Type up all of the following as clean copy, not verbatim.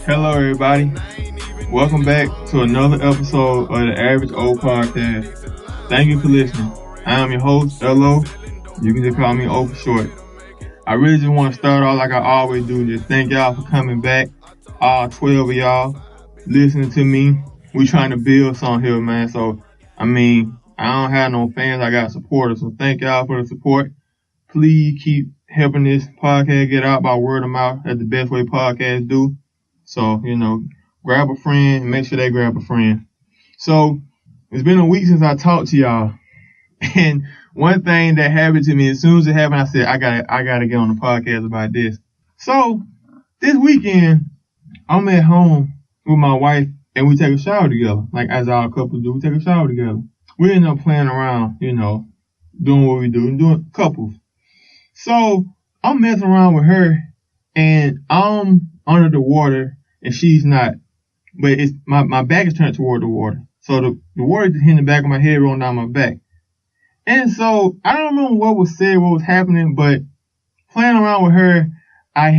Hello, everybody. Welcome back to another episode of the Average Old Podcast. Thank you for listening. I am your host, LO. You can just call me O for short. I really just want to start off like I always do. Just thank y'all for coming back. All 12 of y'all listening to me. We trying to build something here, man. So, I don't have no fans. I got supporters. So thank y'all for the support. Please keep helping this podcast get out by word of mouth. That's the best way podcasts do. So, grab a friend and make sure they grab a friend. So, it's been a week since I talked to y'all. And one thing that happened to me, as soon as it happened, I said, I gotta get on the podcast about this. So, this weekend, I'm at home with my wife and we take a shower together. Like, as our couples do, we take a shower together. We end up playing around, doing what we do, doing couples. So, I'm messing around with her and I'm under the water and she's not. But it's my back is turned toward the water. So the water is hitting the back of my head, rolling down my back. And so I don't remember what was said, what was happening, but playing around with her, I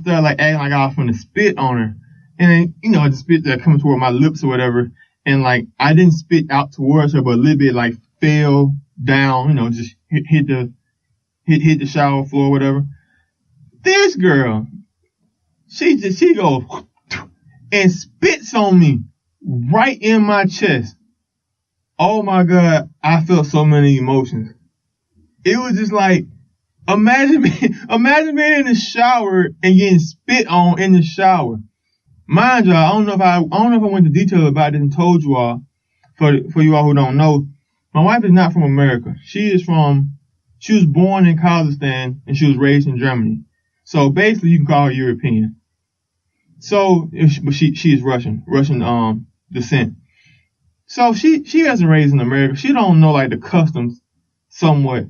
started like acting like I was gonna spit on her. And then, the spit that coming toward my lips or whatever. And like I didn't spit out towards her, but a little bit like fell down, just hit the shower floor or whatever. This girl, she goes and spits on me right in my chest. Oh my God, I felt so many emotions. It was just like, imagine being in the shower and getting spit on in the shower. Mind y'all, I don't know if I went into detail about this and told you all, for you all who don't know, my wife is not from America. She was born in Kazakhstan and she was raised in Germany. So basically you can call her European. So, but she is Russian descent. So she hasn't raised in America. She don't know like the customs somewhat.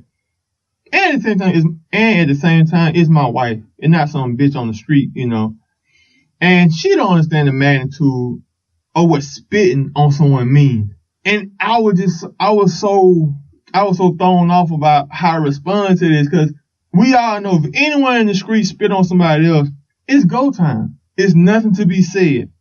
And at the same time, it's my wife and not some bitch on the street, And she don't understand the magnitude of what spitting on someone means. And I was so thrown off about how to respond to this, because we all know if anyone in the street spit on somebody else, it's go time. It's nothing to be said.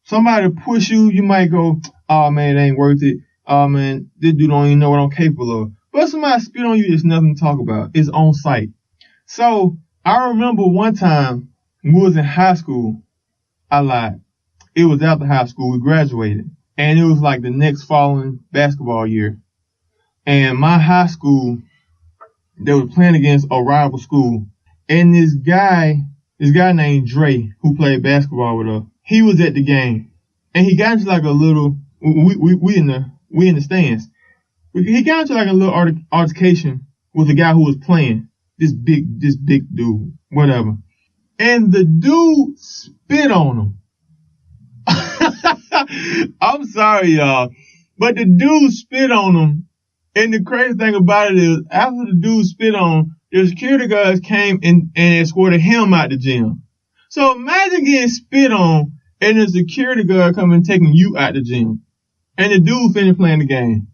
Somebody push you, you might go, oh man, it ain't worth it. Oh man, this dude don't even know what I'm capable of. But somebody spit on you, it's nothing to talk about. It's on site. So I remember one time we was in high school. I lied. It was after high school. We graduated. And it was like the next following basketball year. And my high school, they were playing against a rival school. And this guy named Dre, who played basketball with us, he was at the game. And he got into like a little, we in the stands. He got into like a little altercation with the guy who was playing. This big dude, whatever. And the dude spit on him. I'm sorry, y'all. But the dude spit on him. And the crazy thing about it is, after the dude spit on him, the security guards came and escorted him out the gym. So imagine getting spit on and the security guard coming and taking you out the gym. And the dude finished playing the game.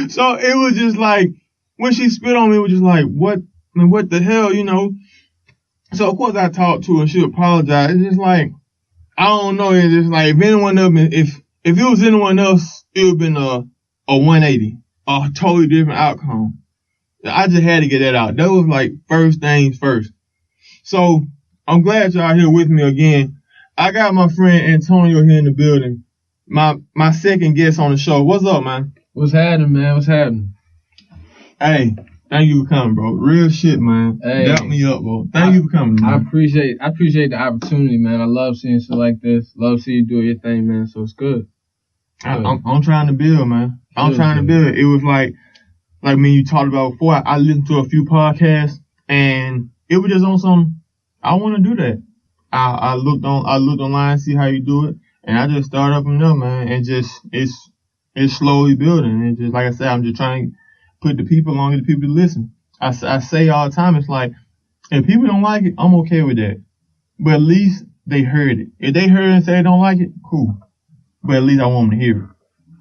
So it was just like, when she spit on me, it was just like, what the hell, So of course I talked to her and she apologized. It's just like, I don't know, it's just like, if it was anyone else, it would have been a 180. A totally different outcome. I just had to get that out. That was like first things first. So I'm glad y'all here with me again. I got my friend Antonio here in the building. My second guest on the show. What's up, man? What's happening, man? What's happening? Hey, thank you for coming, bro. Real shit, man. Hey, got me up, bro. Thank you for coming, man. I appreciate the opportunity, man. I love seeing shit like this. Love seeing you do your thing, man. So it's good. I'm trying to build, man. I'm trying to build. It was like me you talked about before. I listened to a few podcasts and it was just on some. I want to do that. I looked online, see how you do it, and I just started up and up, man. And just it's slowly building. And just like I said, I'm just trying to put the people on, get the people to listen. I say all the time, it's like if people don't like it, I'm okay with that. But at least they heard it. If they heard it and say they don't like it, cool. But at least I want them to hear it.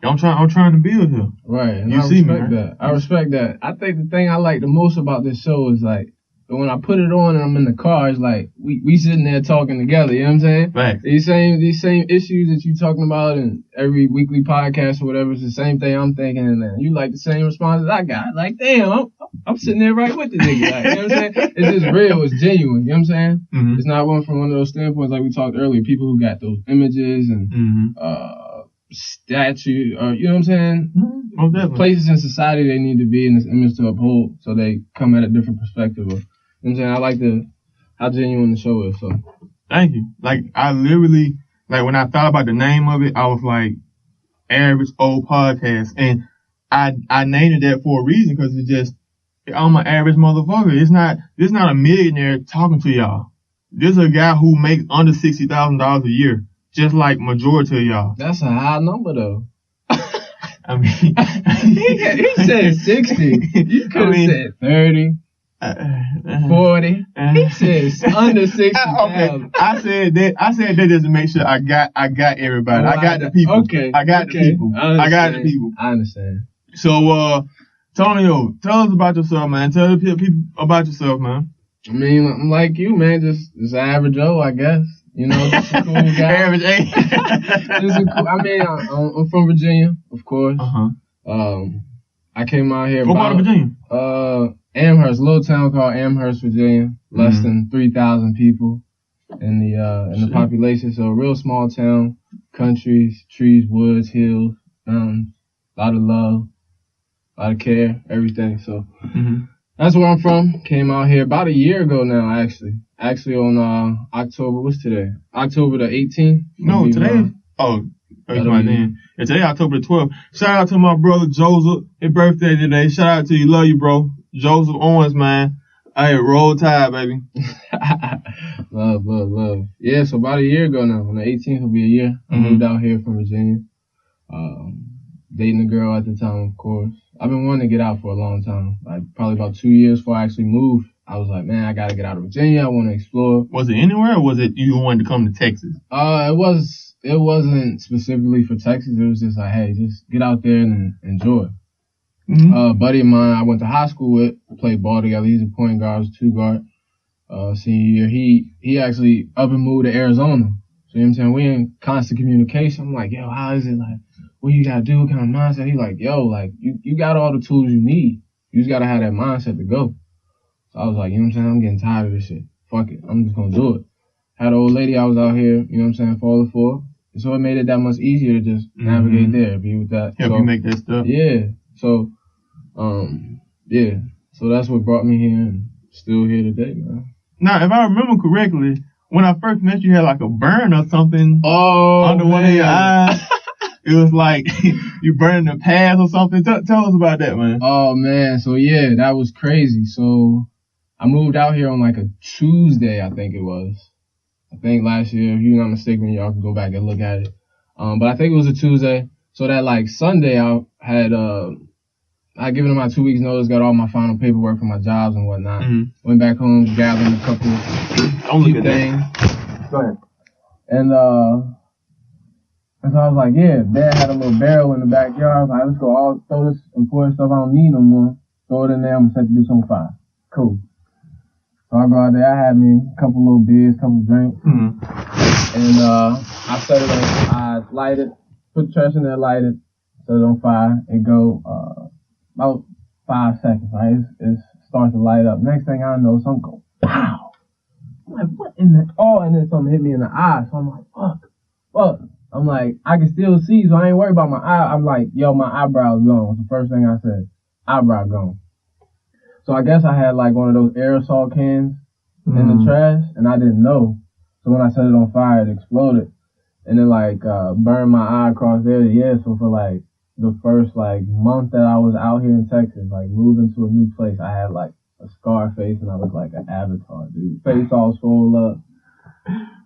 I'm trying to build here. Right. And you I see respect me, that. I respect that. I think the thing I like the most about this show is like But when I put it on and I'm in the car, it's like we sitting there talking together. You know what I'm saying? Right. These same issues that you talking about in every weekly podcast or whatever, it's the same thing I'm thinking, and then you like the same responses I got. Like, damn, I'm sitting there right with the nigga. Like, you know what I'm saying? It's just real. It's genuine. You know what I'm saying? Mm-hmm. It's not one from one of those standpoints like we talked earlier. People who got those images and statue, or you know what I'm saying? Mm-hmm. Places in society they need to be in this image to uphold, so they come at a different perspective. Of, you know what I'm saying? I like how genuine the show is. So thank you. Like I literally, like when I thought about the name of it, I was like, Average Old Podcast, and I named it that for a reason because it's just I'm an average motherfucker. It's not a millionaire talking to y'all. This is a guy who makes under $60,000 a year. Just like majority of y'all. That's a high number, though. I mean, he said 60. You could have said 30, 40. He said under 60,000. Okay, I said that just to make sure I got everybody. I got the people. Okay. I got the people. I got the people. I understand. So, Tonio, tell us about yourself, man. Tell the people about yourself, man. I mean, I'm like you, man. Just average Joe, I guess. You know, just a cool guy. Average A. I'm from Virginia, of course. I came out here. What part of Virginia? Amherst, a little town called Amherst, Virginia. Less than 3,000 people in the population. So a real small town. Countries, trees, woods, hills, mountains. A lot of love, a lot of care, everything. So that's where I'm from. Came out here about a year ago now, actually. Actually on October, what's today? October the 18th? No, today. Today October the 12th. Shout out to my brother Joseph. His birthday today. Shout out to you. Love you, bro. Joseph Owens, man. Hey, roll tide, baby. Love. Yeah, so about a year ago now. On the 18th will be a year. I moved out here from Virginia. Dating a girl at the time, of course. I've been wanting to get out for a long time. Like probably about 2 years before I actually moved. I was like, man, I gotta get out of Virginia. I want to explore. Was it anywhere, or was it you wanted to come to Texas? It wasn't specifically for Texas. It was just like, hey, just get out there and enjoy. A buddy of mine I went to high school with, played ball together. He's a point guard, was 2-guard. Senior year, he actually up and moved to Arizona. So you know what I'm saying? We in constant communication. I'm like, yo, how is it? Like, what you gotta do? What kind of mindset? He's like, yo, like you got all the tools you need. You just gotta have that mindset to go. So I was like, you know what I'm saying? I'm getting tired of this shit. Fuck it. I'm just gonna do it. Had an old lady I was out here, you know what I'm saying, falling for. And so it made it that much easier to just navigate there, be with that. Help you make that stuff. Yeah. So, So that's what brought me here and still here today, man. Now, if I remember correctly, when I first met you, had like a burn or something under one of your eyes. It was like you burning the path or something. Tell us about that, man. Oh, man. So, yeah, that was crazy. So, I moved out here on like a Tuesday, I think it was. I think last year, if you're not mistaken, y'all can go back and look at it. But I think it was a Tuesday. So that like Sunday, I had given them my 2 weeks notice, got all my final paperwork for my jobs and whatnot. Went back home, gathered a couple things. Go ahead. And so I was like, yeah, Dad had a little barrel in the backyard. I was like, let's go all throw this important stuff I don't need no more. Throw it in there. I'm gonna set the bitch on fire. Cool. So I go out there. I had me a couple little beers, couple drinks, and I set it on. I light it, put the trash in there, light it, set it on fire. It go about 5 seconds. Right, it starts to light up. Next thing I know, something go pow. I'm like, what in the? Oh, and then something hit me in the eye. So I'm like, fuck. I'm like, I can still see, so I ain't worried about my eye. I'm like, yo, my eyebrow's gone. Was the first thing I said. Eyebrow gone. So I guess I had like one of those aerosol cans in the trash, and I didn't know. So when I set it on fire, it exploded, and it like burned my eye across there. Yeah, so for like the first like month that I was out here in Texas, like moving to a new place, I had like a scar face, and I looked like an avatar, dude. Face all swole up.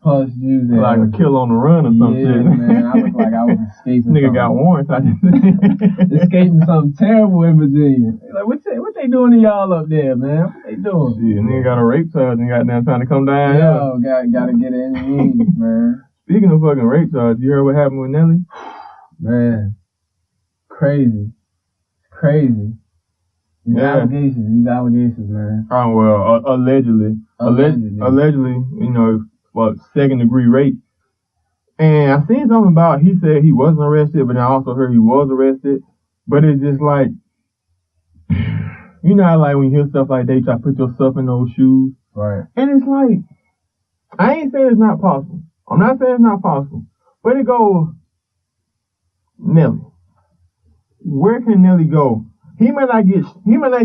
Pus juice. Like a kill on the run or something. Yeah, man. I looked like I was escaping. Nigga got warrants. Escaping something terrible in Virginia. Like, what they doing to y'all up there, man? What they doing? Yeah, nigga got a rape charge and got down trying to come down. Yo, gotta get it in the means, man. Speaking of fucking rape charge, you heard what happened with Nelly? Man, crazy. These allegations, man. Oh, well, allegedly, you know, well, 2nd-degree rape. And I seen something about, he said he wasn't arrested, but I also heard he was arrested. But it's just like, you know how like when you hear stuff like that, you try to put yourself in those shoes. Right. And it's like, I ain't saying it's not possible. I'm not saying it's not possible. But it goes, Nelly. Where can Nelly go? He might not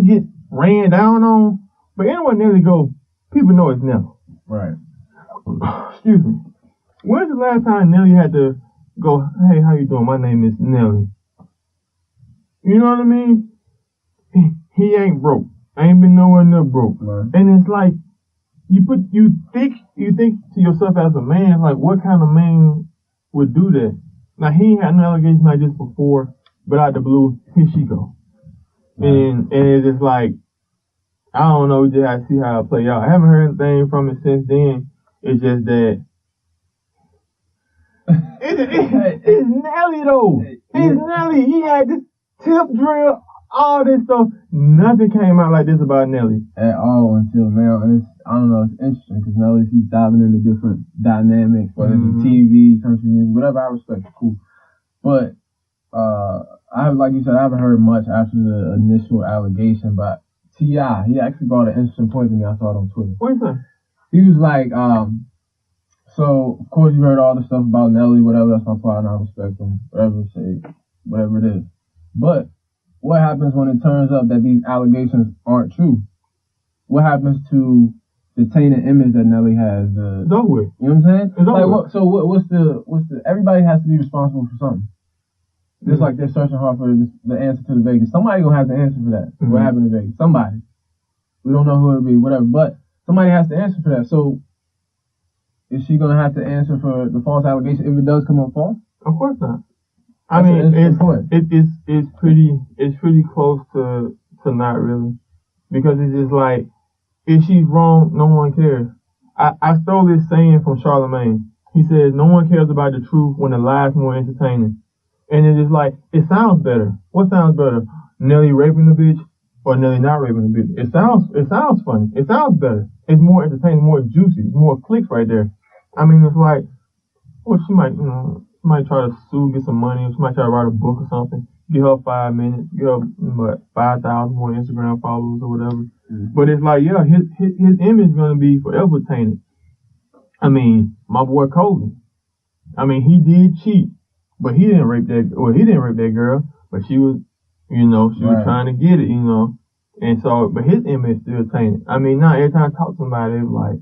get ran down on, but anywhere Nelly go, people know it's Nelly. Right. Excuse me. When's the last time Nelly had to go, hey, how you doing? My name is Nelly. You know what I mean? He ain't broke. I ain't been nowhere near broke. Right. And it's like, you think to yourself as a man, like, what kind of man would do that? Now, he ain't had no allegations like this before, but out the blue, here she go. Right. And it's just like, I don't know, we just have to see how it play out. I haven't heard anything from it since then. It's just that it's Nelly though. It's Nelly. He had this tip drill, all this stuff. Nothing came out like this about Nelly at all until now. And I don't know, it's interesting because Nelly, she's diving into different dynamics, whether it's TV, country music, whatever. I respect it, cool. But like you said, I haven't heard much after the initial allegation. But T.I., he actually brought an interesting point to me. I saw it on Twitter. What is that? He was like, so of course you heard all the stuff about Nelly, whatever. That's my partner. I respect him. Whatever it is. But what happens when it turns up that these allegations aren't true? What happens to the tainted image that Nelly has? It's over with. You know what I'm saying? It's over with. So what's the? Everybody has to be responsible for something. Just like they're searching hard for the answer to the Vegas. Somebody gonna have to answer for that. What happened to Vegas? Somebody. We don't know who it'll be, whatever. But somebody has to answer for that. So is she gonna have to answer for the false allegation if it does come up false? Of course not. I mean, it's pretty close to not really, because it's just like, if she's wrong, no one cares. I stole this saying from Charlemagne. He says, no one cares about the truth when the lie's more entertaining. And it's just like, it sounds better. What sounds better? Nelly raping the bitch or Nelly not raping the bitch? It sounds funny. It sounds better. It's more entertaining, more juicy, more clicks right there. I mean, it's like, well, she might try to sue, get some money. She might try to write a book or something. Give her 5 minutes. Give her 5,000 more Instagram followers or whatever. But it's like, yeah, his image is gonna be forever tainted. I mean, my boy Kobe. I mean, he did cheat, but he didn't rape that girl. But she was, was trying to get it, And so, but his image still tainted. I mean, now every time I talk to somebody, it's like,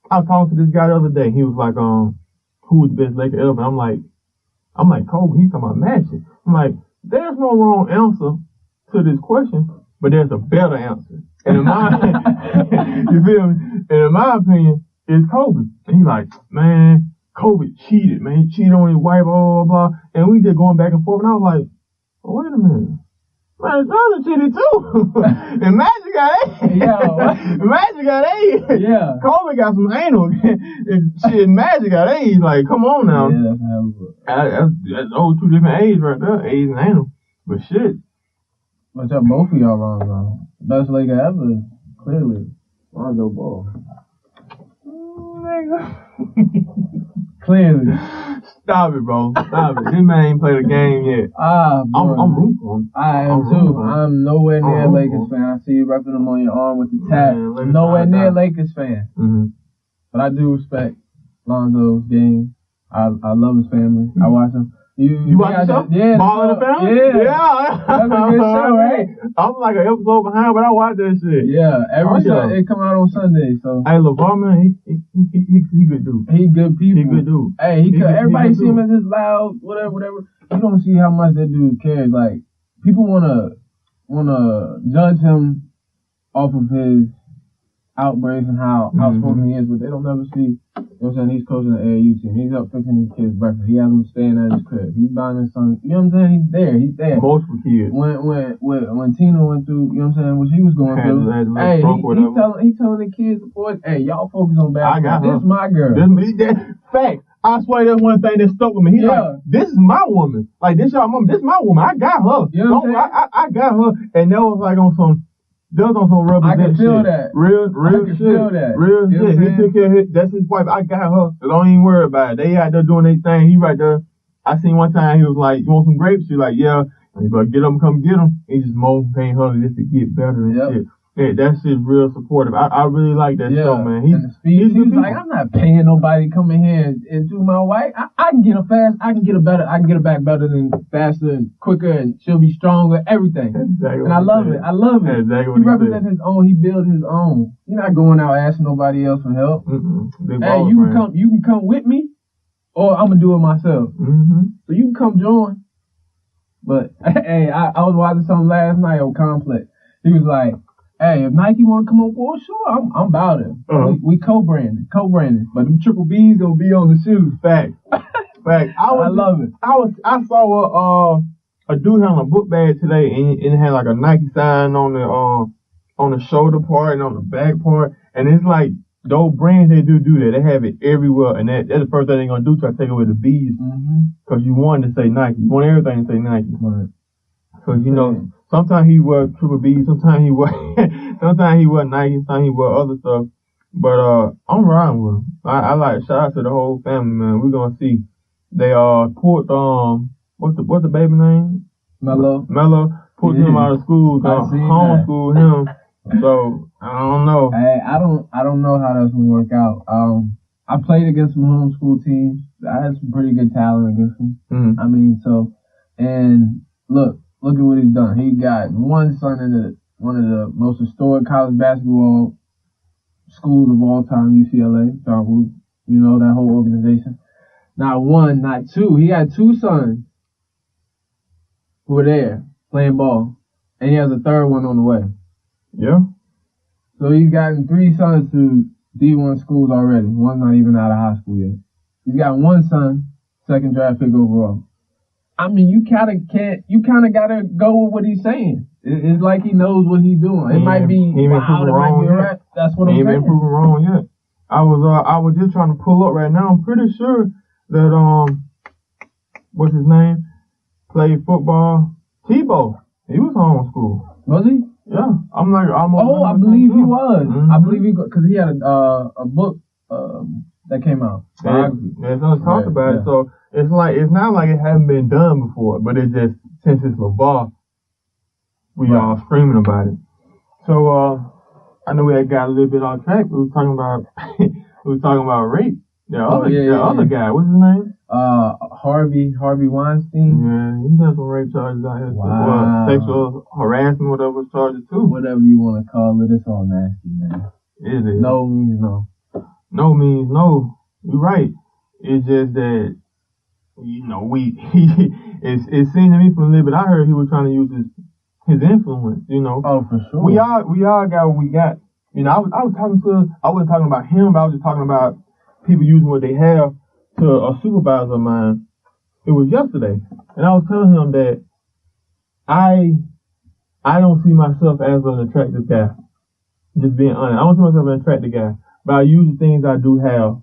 I was talking to this guy the other day. He was like, who was the best Laker ever? And I'm like, Kobe. He's talking about Magic. I'm like, there's no wrong answer to this question, but there's a better answer. And in my, you feel me? And in my opinion, it's Kobe. And he's like, man, Kobe cheated, man. He cheated on his wife, blah, blah, blah. And we just going back and forth. And I was like, oh, wait a minute. Man, Jordan cheated too. And Magic got AIDS. Yeah. Magic got AIDS. Yeah. Kobe got some anal. And shit, Magic got AIDS. Like, come on now. Yeah, that's two different AIDS right there. AIDS and anal. But shit. But y'all, both of y'all wrong, though. Best Laker ever, clearly. Lonzo Ball. Clearly. Stop it, bro. Stop it. This man ain't played a game yet. I'm rooting for him. I am too. I'm nowhere near a Lakers fan. I see you repping them on your arm with the tap. Nowhere near Lakers fan. Mm-hmm. But I do respect Lonzo's game. I love his family. I watch him. You watch the show? Yeah. Ball in the Family? Yeah. That's a good show, right? I'm like an episode behind, but I watch that shit. Yeah. Every Sunday, it come out on Sunday, so. Hey, LeVar, man, he good dude. He good people. He good dude. Hey, everybody see him as this loud, whatever. You don't see how much that dude cares. Like, people wanna judge him off of his outbreaks and how outspoken he is, but they don't never see, you know what I'm saying, he's coaching the AAU team. He's up fixing his kids' breakfast. He has them staying at his crib. He's buying his son, you know what I'm saying, he's there. Multiple kids. When Tina went through, you know what I'm saying, what she was going through, hey, he telling the kids, boys, hey, y'all focus on basketball. This is my girl. Fact. I swear that's one thing that stuck with me. He's like, this is my woman. Like, this y'all mom, this is my woman. I got her. You know what I'm saying? I got her. And that was like on some, Does on some represent I can feel shit. that. Real shit. Feel that. Real you know shit. He took care of that's his wife. I got her. So don't even worry about it. They out there doing their thing. He right there. I seen one time he was like, you want some grapes? She's like, yeah. And he like, get them, come get them. He just moaned, paying her just to get better and shit. Yeah, that shit's real supportive. I really like that show, man. He's like, I'm not paying nobody to come in here and do my wife. I can get her fast. I can get her back better than faster and quicker, and she'll be stronger. Everything. Exactly. And I love it. I love it. Exactly. He represents his own. He builds his own. He's not going out asking nobody else for help. Hey, you can come with me, or I'm gonna do it myself. So you can come join. But hey, I was watching something last night on Complex. He was like, hey, if Nike want to come on board, sure, I'm about it. We co-branding, but them triple B's gonna be on the shoes. Fact. I love it. I saw a dude had a book bag today, and it had like a Nike sign on the shoulder part and on the back part, and it's like those brands they do that. They have it everywhere, and that's the first thing they're gonna do, try to take away the B's, because you want to say Nike, you want everything to say Nike. Right. So you know. Sometimes he wear triple B, sometimes he wear Nike, sometimes he wear other stuff. But I'm riding with him. I like shout out to the whole family, man. We're gonna see. They put what's the baby name? Mello. Put him out of school, homeschool him. So I don't know. Hey, I don't know how that's gonna work out. I played against some homeschool teams. I had some pretty good talent against them. I mean, and look at what he's done. He got one son in one of the most historic college basketball schools of all time, UCLA. You know, that whole organization. Not one, not two. He had two sons who were there playing ball. And he has a third one on the way. Yeah. So he's gotten three sons to D1 schools already. One's not even out of high school yet. He's got one son, second draft pick overall. I mean, you kind of gotta go with what he's saying. It's like he knows what he's doing. It might be wild, it might be right. That's what I'm saying. He ain't been proven wrong yet. I was just trying to pull up right now. I'm pretty sure that what's his name? Played football. Tebow. He was homeschooled. Was he? Yeah. I'm like almost. Oh, I believe he was. I believe he because he had a book that came out. Yeah, someone talked about it. So. It's not like it hasn't been done before, but it's just, since it's LeVar, we all screaming about it. So, I know we had got a little bit off track. We was talking about rape. The other guy, what's his name? Harvey Weinstein. Yeah, he got some rape charges out here. Wow. Sexual harassment, whatever charges too. Whatever you want to call it, it's all nasty, man. It is. No means no. No means no. You're right. It's just that, you know, it seemed to me from a little bit, I heard he was trying to use his influence, you know. Oh, for sure. We all got what we got. You know, I wasn't talking about him, but I was just talking about people using what they have to a supervisor of mine. It was yesterday. And I was telling him that I don't see myself as an attractive guy. Just being honest. I don't see myself as an attractive guy. But I use the things I do have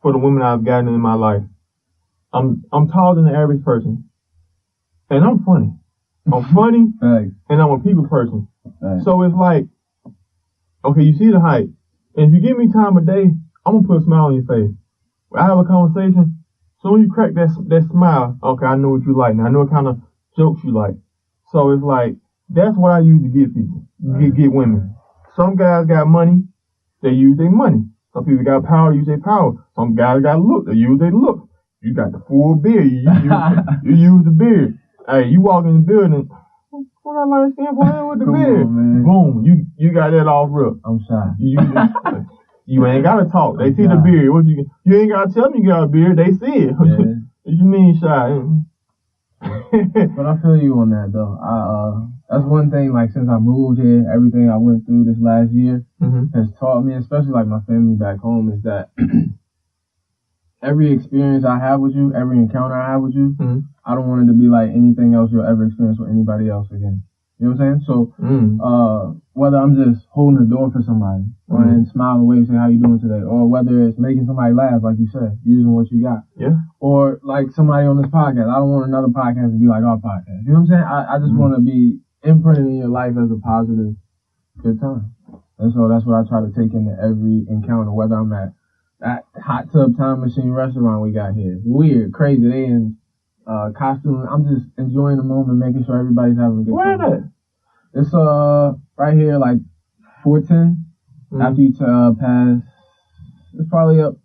for the women I've gotten in my life. I'm taller than the average person. And I'm funny. I'm funny and I'm a people person. So it's like, okay, you see the height. And if you give me time of day, I'm gonna put a smile on your face. When I have a conversation, so when you crack that smile, okay, I know what you like now. I know what kind of jokes you like. So it's like, that's what I use to get people, get women. Some guys got money, they use their money. Some people got power, use their power. Some guys got look, they use their look. You got the full beard, you use the beard. Hey, you walk in the building, what I like skin boy with the beard? On, boom, you got that all real. I'm shy. You ain't gotta talk. They see the beard. You ain't gotta tell them you got a beard. They see it. Yeah. What you mean shy? But I feel you on that though. That's one thing. Like since I moved here, everything I went through this last year has taught me, especially like my family back home, is that every experience I have with you, every encounter I have with you, I don't want it to be like anything else you'll ever experience with anybody else again. You know what I'm saying? So, whether I'm just holding the door for somebody, and smiling away and say, how you doing today? Or whether it's making somebody laugh, like you said, using what you got. Yeah. Or like somebody on this podcast. I don't want another podcast to be like our podcast. You know what I'm saying? I just want to be imprinted in your life as a positive good time. And so that's what I try to take into every encounter, whether I'm at that hot tub time machine restaurant we got here. Weird, crazy. They in costume. I'm just enjoying the moment, making sure everybody's having a good time. Where is it? It's right here, like 410. After you pass, it's probably up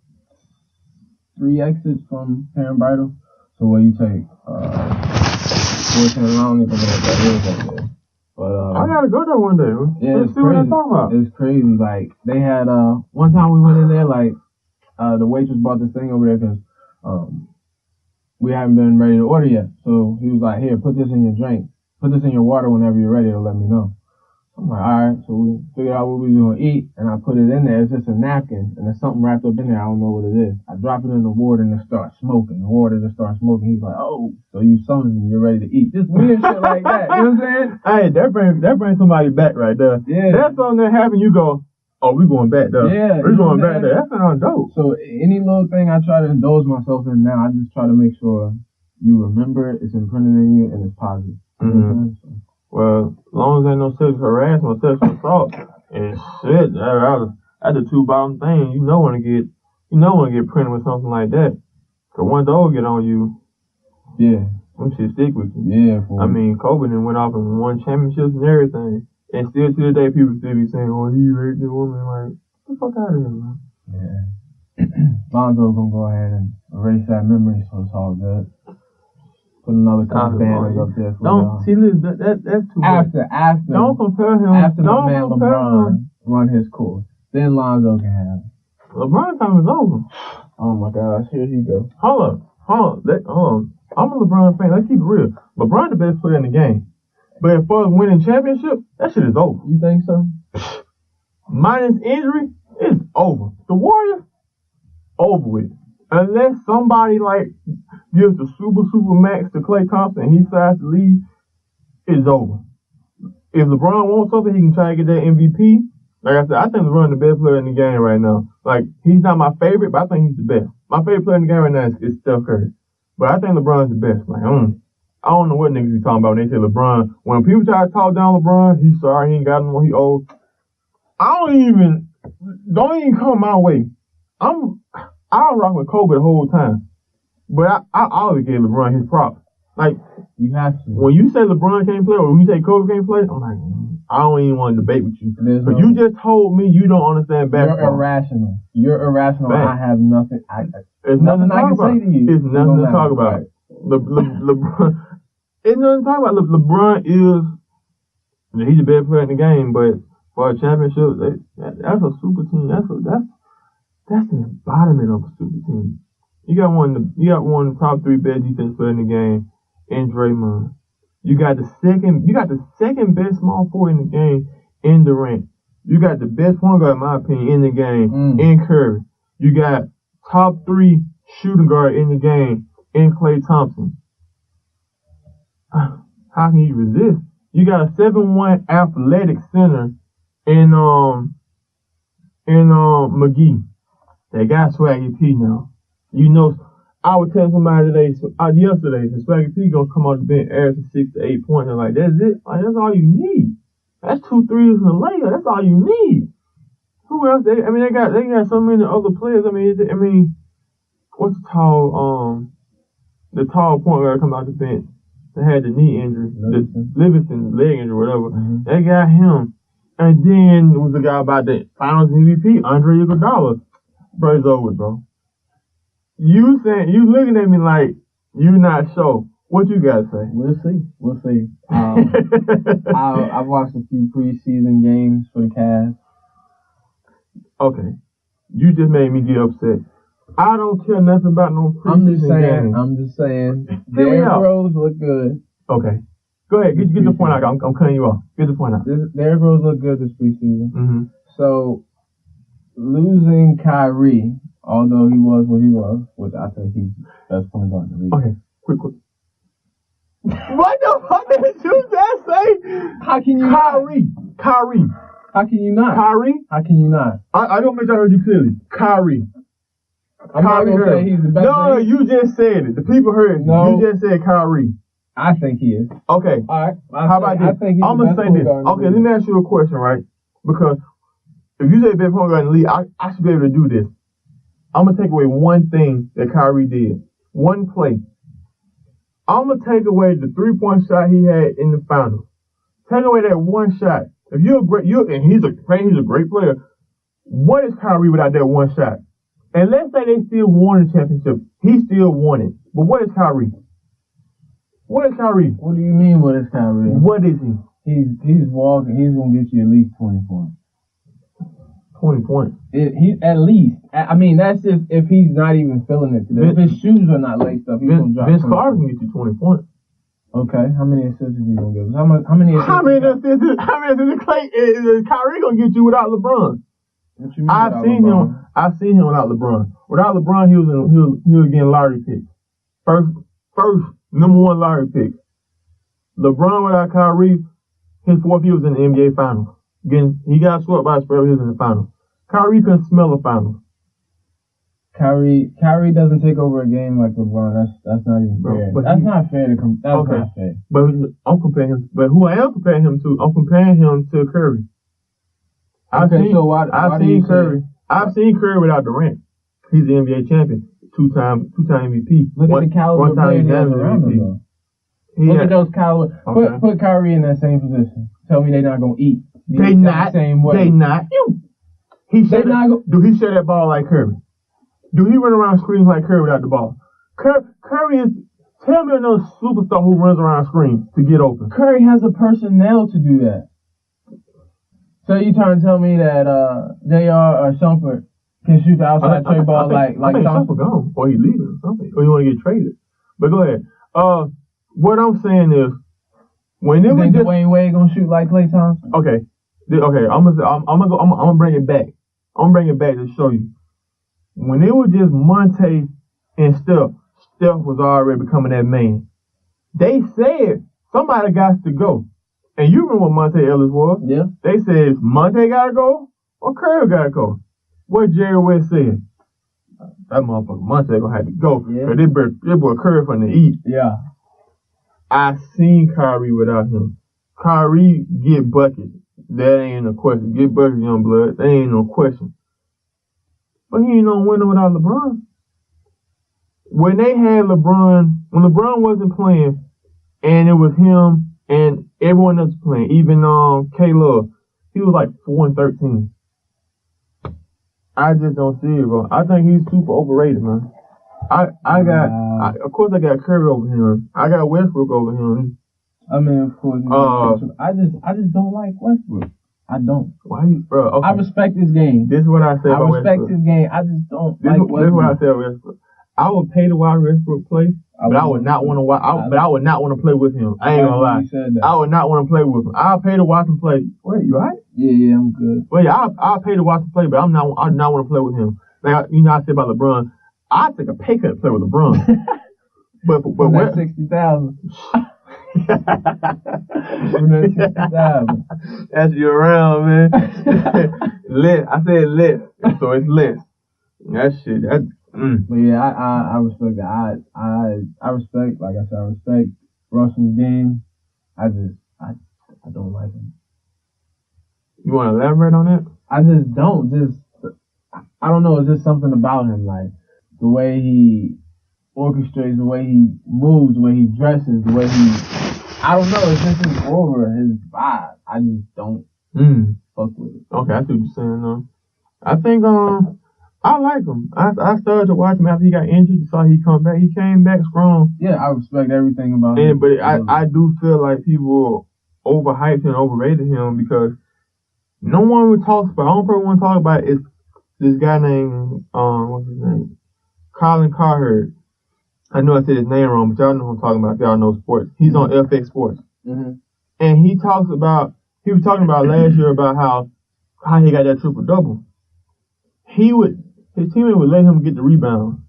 3 exits from Parent Bridal. So where you take 410, I don't even know what that is over there. But I gotta go there one day. Yeah, Let's see what they're talking about. It's crazy. Like they had one time we went in there, like the waitress brought this thing over there because we haven't been ready to order yet. So he was like, "Here, put this in your drink. Put this in your water whenever you're ready to let me know." I'm like, alright, so we figured out what we was gonna eat, and I put it in there. It's just a napkin, and there's something wrapped up in there. I don't know what it is. I drop it in the water, and it starts smoking. The water just starts smoking. He's like, "Oh, so you summoned me? You're ready to eat?" Just weird shit like that. You know what I'm saying? Hey, that brings somebody back right there. Yeah. That's something that happened. You go, "Oh, we going back there. Yeah, we going back there." That sounds dope. So any little thing I try to indulge myself in now, I just try to make sure you remember it, it's imprinted in you, and it's positive. Mm-hmm. Well, as long as ain't no sexual harassment, sexual assault, and shit, that's the two bottom thing. You know when to get printed with something like that. Cause one dog get on you, yeah, them shit stick with you. Yeah, I mean, Kobe then went off and won championships and everything, and still to this day people still be saying, "Oh, he raped the woman." Like, get the fuck out of here, man. Yeah. Lonzo gonna go ahead and erase that memory, so it's all good. Put another couple banners up there for don't see, listen, that's too much. After don't compare him. After don't my man LeBron run his course, then Lonzo can have it. LeBron time is over. Oh my gosh, here he goes. Hold on. I'm a LeBron fan. Let's keep it real. LeBron the best player in the game. But as far as winning championship, that shit is over. You think so? Minus injury, it's over. The Warriors, over with. Unless somebody like gives the super max to Klay Thompson and he decides to leave, it's over. If LeBron wants something, he can try to get that MVP. Like I said, I think LeBron is the best player in the game right now. Like, he's not my favorite, but I think he's the best. My favorite player in the game right now is Steph Curry. But I think LeBron's the best. Like, I don't know what niggas you talking about when they say LeBron. When people try to talk down LeBron, he's sorry, he ain't got no more, he old. Don't even come my way. I'll rock with Kobe the whole time. But I always gave LeBron his props. Like, you have to. When you say LeBron can't play, or when you say Kobe can't play, I'm like, I don't even want to debate with you. But you just told me you don't understand basketball. You're irrational. Man. I have nothing. There's nothing I can say to you. There's nothing to talk about. LeBron. It's nothing to talk about. LeBron he's the best player in the game, but for a championship, that's a super team. That's the embodiment of a super team. You got one of the top 3 best defense players in the game, in Draymond. You got the second best small forward in the game, in Durant. You got the best point guard, in my opinion, in the game, in Curry. You got top 3 shooting guard in the game, in Klay Thompson. How can you resist? You got a 7'1" athletic center in McGee. They got Swaggy P now. You know, I was telling somebody yesterday, that Swaggy P gonna come out the bench, averaging 6 to 8 points. And like, that's it. Like, that's all you need. That's 2 threes in the layup. That's all you need. Who else? They got so many other players. I mean, what's the tall point guard come out the bench that had the knee injury, Livingston leg injury, whatever. Mm-hmm. They got him. And then there was a guy about the Finals MVP, Andre Iguodala. Bro, it's over, bro. You looking at me like you not sure. What you got to say? We'll see. I've watched a few preseason games for the Cavs. Okay. You just made me get upset. I don't care nothing about no preseason games. I'm just saying. Derrick Rose look good. Okay. Go ahead. Get the point out. I'm cutting you off. Get the point out. Derrick Rose look good this preseason. Mm-hmm. So, losing Kyrie, although he was what he was, which I think he's the best point guard in the league. Okay. Quick. What the fuck did you just say? How can you Kyrie. How can you not? Kyrie? How can you not? I don't make sure I heard you clearly. Kyrie. I'm not going to say he's the best. No, you just said it. The people heard it. No. You just said Kyrie. I think he is. Okay. All right. How about this? I'm gonna say this. Okay, let me ask you a question, right? Because if you say best point guard in the league, I should be able to do this. I'm gonna take away one thing that Kyrie did. One play. I'm gonna take away the 3-point shot he had in the finals. Take away that one shot. If you're and he's a great player. What is Kyrie without that one shot? And let's say they still won the championship. He still won it. But what is Kyrie? What is Kyrie? What do you mean, what is Kyrie? What is he? He's walking. He's going to get you at least 20 points. 20 points? At least. I mean, that's if he's not even feeling it today. If his shoes are not laced up, he's going to drop. Vince Carter can get you 20 points. Okay. How many assists is he going to give us? How many assists? How many assists is Kyrie going to get you without LeBron? What you mean I've seen him without LeBron. Without LeBron, he was getting lottery picks. First number one lottery pick. LeBron without Kyrie, his fourth year was in the NBA Finals. Again, he got swept by the Spurs. He was in the Finals. Kyrie couldn't smell the Finals. Kyrie doesn't take over a game like LeBron. That's not even fair. That's not fair to compare. That's okay. Not fair. But I'm comparing him. But who I am comparing him to? I'm comparing him to Curry. I've seen Curry. I've seen Curry without Durant. He's the NBA champion, two-time MVP. Look at the caliber of players he has around him, though. Look at those caliber. Okay. Put Kyrie in that same position. Tell me they're not gonna eat. They not. Same way. They not. Do he share that ball like Curry? Do he run around screens like Curry without the ball? Curry is. Tell me another superstar who runs around screens to get open. Curry has the personnel to do that. So you trying to tell me that J.R. or Shumpert can shoot the outside trade ball like Shumpert gone, or he leaving or something, or you want to get traded. But go ahead. What I'm saying is, when it was Dwayne Wade gonna shoot like Klay Thompson? Okay. I'm gonna bring it back. I'm gonna bring it back to show you. When it was just Monte and Steph was already becoming that man. They said somebody got to go. And you remember what Monte Ellis was? Yeah. They said Monte gotta go or Curry gotta go. What Jerry West said? That motherfucker Monte gonna have to go. Yeah. Cause they boy Curry from the East. Yeah. I seen Kyrie without him. Kyrie get buckets. That ain't no question. Get buckets, young blood. That ain't no question. But he ain't no winner without LeBron. When they had LeBron, when LeBron wasn't playing, and it was him and everyone else playing, even K-Love, he was like 4-13. I just don't see it, bro. I think he's super overrated, man. Of course I got Curry over him. I got Westbrook over him. I mean, of course. I just don't like Westbrook. I don't. Why you, bro? Okay. I respect his game. This is what I say about Westbrook. I respect his game. I just don't like Westbrook. This is what I say about Westbrook. I would pay to watch Westbrook play, but I would not want to watch. But I would not want to play with him. I ain't gonna lie. I would not want to play with him. I'll pay to watch him play. Wait, you right? Yeah, I'm good. Well, yeah, I'll pay to watch him play, but I do not want to play with him. Like I said about LeBron, I take a pay cut to play with LeBron. but that 60,000. That's you around, man. I said less, so it's less. That shit. But yeah, I respect that. I respect, like I said, I respect Russell's game. I don't like him. You want to elaborate on that? I just don't. I don't know. It's just something about him, like the way he orchestrates, the way he moves, the way he dresses, the way he. I don't know. It's just his aura, his vibe. I just don't fuck with it. Okay, I see what you're saying. Though. I think I like him. I started to watch him after he got injured. Saw he come back. He came back strong. Yeah, I respect everything about him. But I do feel like people overhyped and overrated him because no one would talk about. The only person want to talk about is this guy named what's his name? Colin Cowherd. I know I said his name wrong, but y'all know who I'm talking about. If y'all know sports, he's on FX Sports, and he was talking about last year about how he got that triple double. His teammate would let him get the rebound.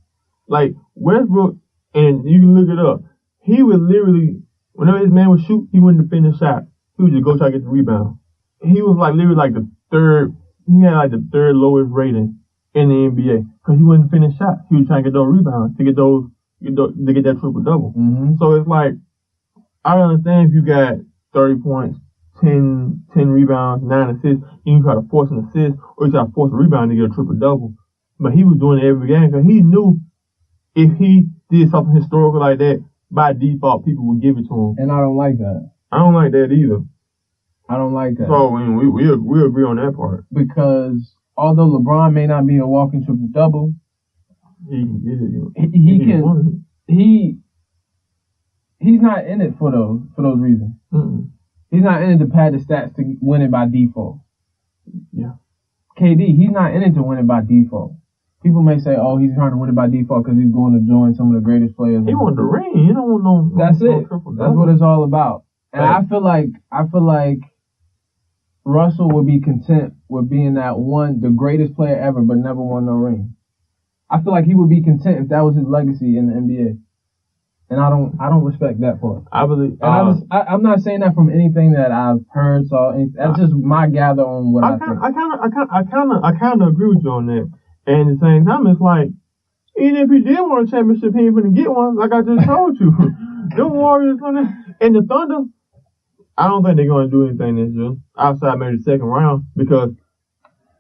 Like Westbrook, and you can look it up. He would literally, whenever his man would shoot, he wouldn't defend the shot. He would just go try to get the rebound. He was like literally like the third. He had like the third lowest rating in the NBA because he wouldn't finish shots. He was trying to get those rebounds to get that triple double. So it's like I understand if you got 30 points, 10 rebounds, 9 assists, and you try to force an assist or you try to force a rebound to get a triple-double. But he was doing it every game because he knew if he did something historical like that, by default, people would give it to him. And I don't like that. I don't like that either. I don't like that. So, I mean, we agree on that part. Because although LeBron may not be a walking triple-double, he's not in it for those reasons. Mm-mm. He's not in it to pad the stats to win it by default. Yeah. KD, he's not in it to win it by default. People may say, "Oh, he's trying to win it by default because he's going to join some of the greatest players." He want the ring. He don't want no. That's no it. That's what it's all about. And right. I feel like Russell would be content with being the greatest player ever, but never won no ring. I feel like he would be content if that was his legacy in the NBA. And I don't respect that part. I believe. I'm not saying that from anything that I've heard. So that's just my gather on what I think. I kind of agree with you on that. And at the same time, it's like, even if he did want a championship, he ain't gonna get one. Like I just told you, the Warriors and the Thunder. I don't think they're gonna do anything this year outside maybe the second round because,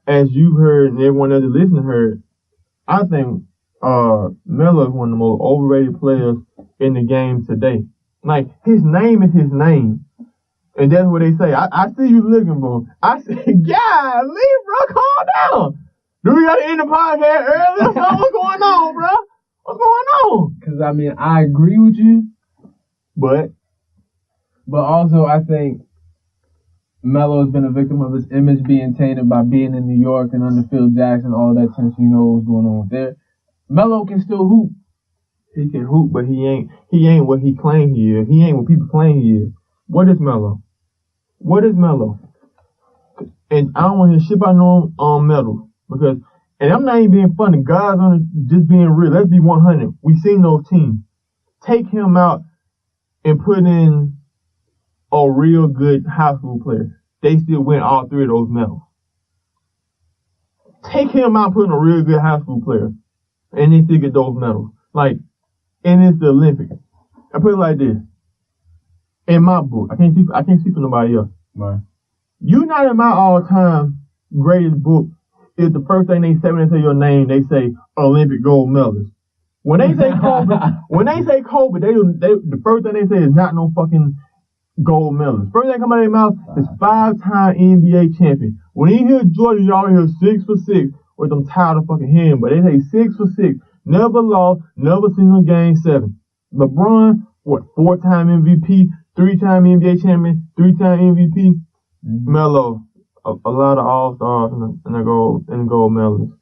as you've heard and everyone else listening heard, I think Melo is one of the most overrated players in the game today. Like, his name is his name. And that's what they say. I see you looking, bro. I said, golly, bro, calm down. Do we gotta end the podcast early? What's going on, bro? What's going on? Because, I mean, I agree with you. But also, I think Melo has been a victim of his image being tainted by being in New York and under Phil Jackson, all that tension, you know what's going on there. Melo can still hoop. He can hoop, but he ain't what he claimed he is. He ain't what people claim he is. What is Melo? And I don't want to ship out no medals because, and I'm not even being funny. Guys on just being real. Let's be 100. We seen those teams. Take him out and put in a real good high school player. They still win all 3 of those medals. Take him out, put in a real good high school player, and they still get those medals. Like, and it's the Olympics. I put it like this. In my book, I can't speak for nobody else. Right. You not in my all-time greatest book if the first thing they say when they say your name, they say Olympic gold medalist. When they say Kobe, the first thing they say is not no fucking gold medalist. First thing come out of their mouth is 5-time NBA champion. When you hear Jordan, you always hear 6 for 6 with them tired of fucking hearing, but they say 6 for 6. Never lost, never seen no game 7. LeBron, 4-time MVP, 3-time NBA champion, 3-time MVP. Mm-hmm. Melo, a lot of all-stars and the gold medalists.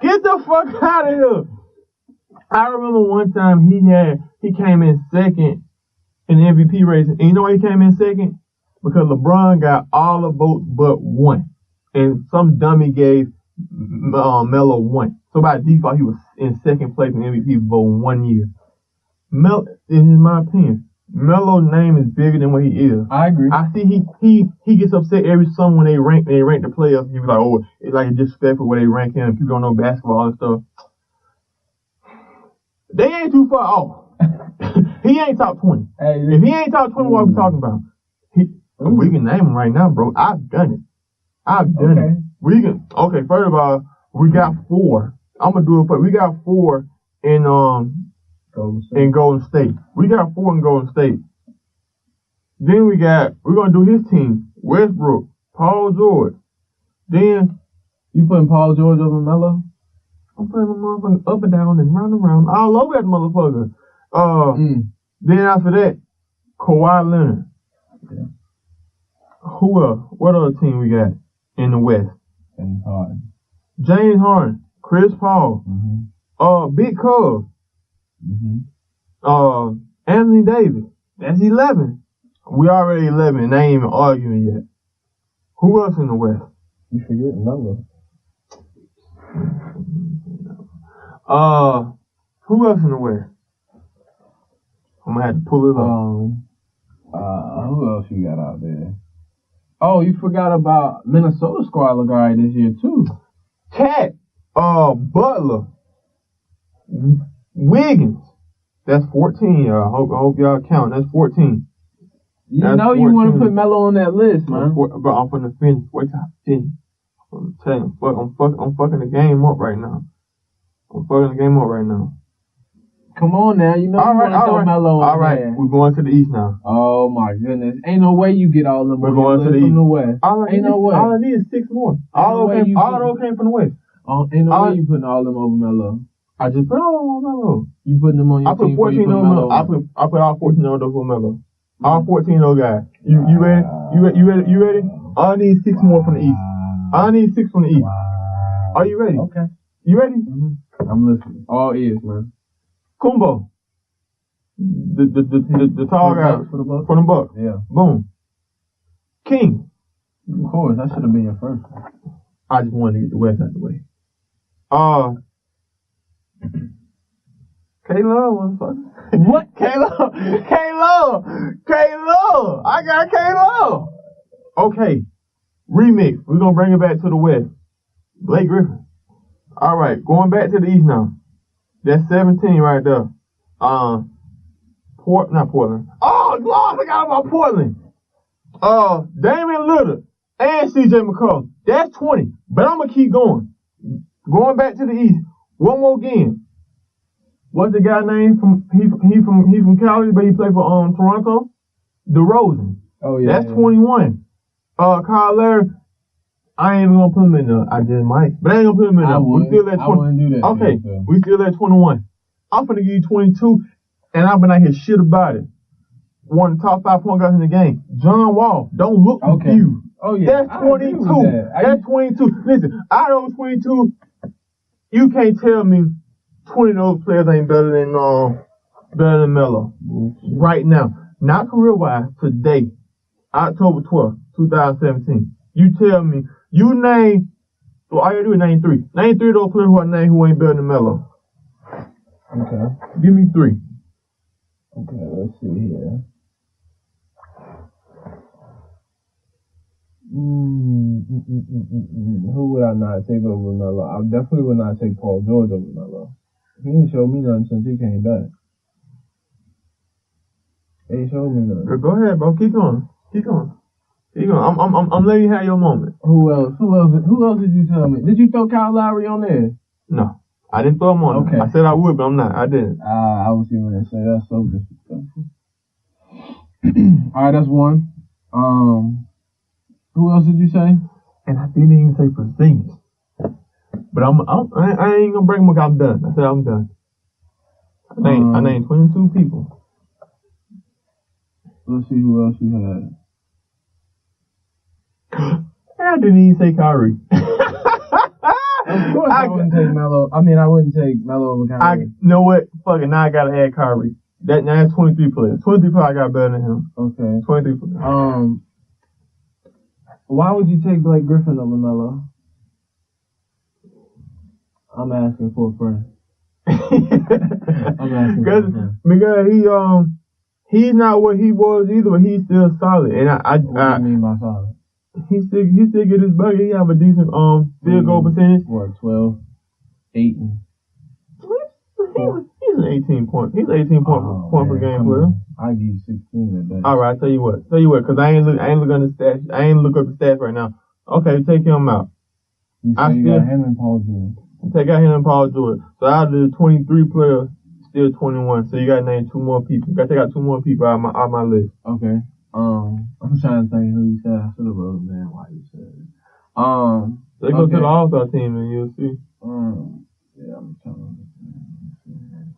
Get the fuck out of here. I remember one time he came in second in the MVP race. And you know why he came in second? Because LeBron got all the votes but 1. And some dummy gave Melo 1. So by default, he was in second place in MVP vote 1 year. In my opinion, Melo's name is bigger than what he is. I agree. I see he gets upset every summer when they rank the players. He be like, oh, it's like a disrespectful where they rank him. People don't know basketball and stuff. They ain't too far off. He ain't top 20. Hey, if he ain't top 20, what are we talking about? We can name him right now, bro. I've done it. First of all, we got 4. I'm gonna do it for we got 4 in Golden State. We got 4 in Golden State. Then we're gonna do his team. Westbrook, Paul George. Then you putting Paul George over Melo? I'm putting him motherfucker up and down and round and round all over that motherfucker. Then after that, Kawhi Leonard. Yeah. Who else? What other team we got in the West? James Harden, Chris Paul, Big Cub, Anthony Davis. That's 11. We already 11, and I ain't even arguing yet. Who else in the West? You forget Melo. Who else in the West? I'm gonna have to pull it up. Who else you got out there? Oh, you forgot about Minnesota squad look alright this year too. Cat, Butler, Wiggins, That's 14, y'all. I hope y'all count. That's 14. You know you want to put Melo on that list, man. But I'm finna finish. Wait till 10. I'm telling you, I'm fucking the game up right now. Come on now, you know you want to throw Melo on there. All right, we're going to the East now. Oh my goodness, ain't no way you get all them. We're going to the East. From the West. Ain't no way. All I need is 6 more. All those came from the West. Ain't no way you putting all them over Melo. I just put all of them on Melo. You putting them on your team? I put 14 on Melo. I put all 14 on those for Melo. All 14 of those guys. You ready? You ready? All I need 6 more from the East. All I need 6 from the East. Are you ready? Okay. You ready? Mm-hmm. I'm listening. All ears, man. Kumbo. The tall guy for the Bucks. Yeah. Boom. King. Of course, that should have been your first one. I just wanted to get the West out of the way. K-Love, motherfucker. What? K-Love. I got K-Love. Okay. Remix. We're going to bring it back to the West. Blake Griffin. All right. Going back to the East now. That's 17 right there. Not Portland. Oh, Lord, I forgot about Portland. Damian Lillard and CJ McCollum. That's 20. But I'm going to keep going. Going back to the East. One more game. What's the guy name he from Cali, but he played for Toronto? DeRozan. Oh yeah. That's 21. Kyle Larry, I ain't even gonna put him in there. I just might, but I ain't gonna put him in there. We still at 20. I wouldn't do that. Okay, we still at 21. I'm gonna give you 22, and I've been out here shit about it. One of the top 5 point guys in the game, John Wall. Don't look confused. Oh yeah. That's 22. That's 22. Listen, out of 22, you can't tell me 20 of those players ain't better than Melo. Right now. Not career-wise, today, October 12th, 2017. You tell me, all you gotta do is name 3. Name 3 of those players who ain't better than Melo. Okay. Give me 3. Okay, let's see here. Who would I not take over Melo? I definitely would not take Paul George over Melo. He ain't showed me nothing since he came back. He ain't showed me nothing. Go ahead, bro. Keep going. I'm letting you have your moment. Who else did you tell me? Did you throw Kyle Lowry on there? No. I didn't throw him on. Okay. I said I would, but I'm not. I didn't. I was going to say that's so disrespectful. Alright, that's one. Who else did you say? And I didn't even say Porzingis. But I ain't gonna bring him up. I'm done. I said I'm done. I named 22 people. Let's see who else you had. I didn't even say Kyrie. Of course I wouldn't take Melo. I wouldn't take Melo over Kyrie. You know what? Fuck it. Now I gotta add Kyrie. Now that's 23 players. 23 players I got better than him. Okay. 23 players. Why would you take Blake Griffin over Melo? I'm asking for a friend. Because he's not what he was either, but he's still solid. And what do you mean by solid? He still get his bucket. He have a decent field goal percentage. What, 12, 8, and he's an 18 point. He's 18 point per game player. I give you 16 at best. All right, tell you what, because I ain't look on the stats. I ain't look up the stats right now. Okay, take him out. You got him and Paul George. Take out him and Paul George. So out of the 23 players, still 21. So you got to name 2 more people. You got to take out 2 more people out of my list. Okay. I'm trying to think who you said. I should have wrote down why you said it. They go to the All-Star team and you'll see. Yeah, I'm trying to understand.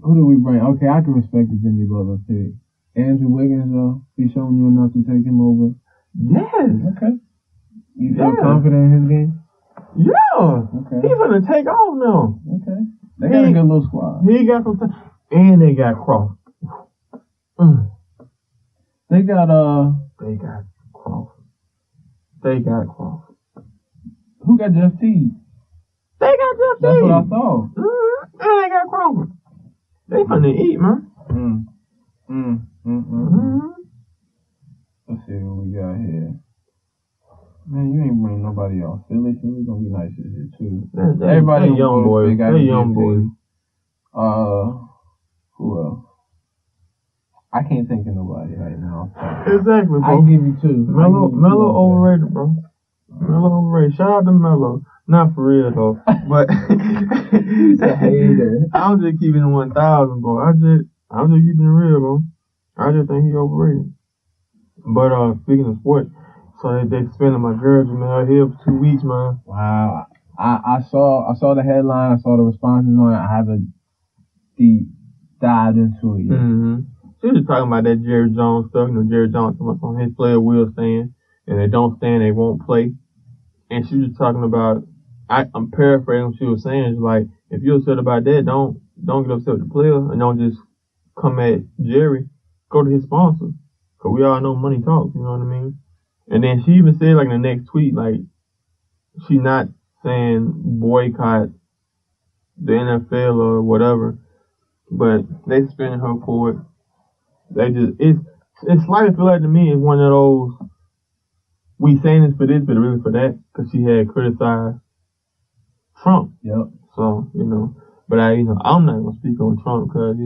Who do we bring? Okay, I can respect the Jimmy Butler pick. Andrew Wiggins, though, he's showing you enough to take him over. Yes. Okay. You feel confident in his game? Yeah. Okay. He's gonna take off now. Okay. They got a good little squad. He got some time. And they got Crawford. They got Crawford. Who got Jeff Teague? They got Jeff Teague. That's what I thought. And they got Crawford. They finna eat, man. Let's see what we got here. Man, you ain't bring nobody else. Philly gonna be nice this year too. Everybody young boys. They young boys. Who else? I can't think of nobody right now. Exactly, bro. I'll give you two. Melo overrated, bro. Melo overrated. Shout out to Melo. Not for real though, but he's a hater. I'm just keeping it 1,000, bro. I'm just keeping it real, bro. I just think he overrated. But speaking of sports, so they suspended my jersey, man. Out here for 2 weeks, man. Wow. I saw the headline. I saw the responses on it. I haven't deep dived into it yet. Mm-hmm. She was just talking about that Jerry Jones stuff. You know, Jerry Jones on his player will stand, and they don't stand, they won't play. And she was talking about, I'm paraphrasing what she was saying. It's like, if you're upset about that, don't get upset with the player, and don't just come at Jerry. Go to his sponsor, cause we all know money talks. You know what I mean? And then she even said, like, in the next tweet, like, she not saying boycott the NFL or whatever, but they suspended her for it. They just, it's slightly feel like to me it's one of those, we saying this for this, but really for that, because she had criticized Trump. Yep. So, you know, but I'm not gonna speak on Trump because,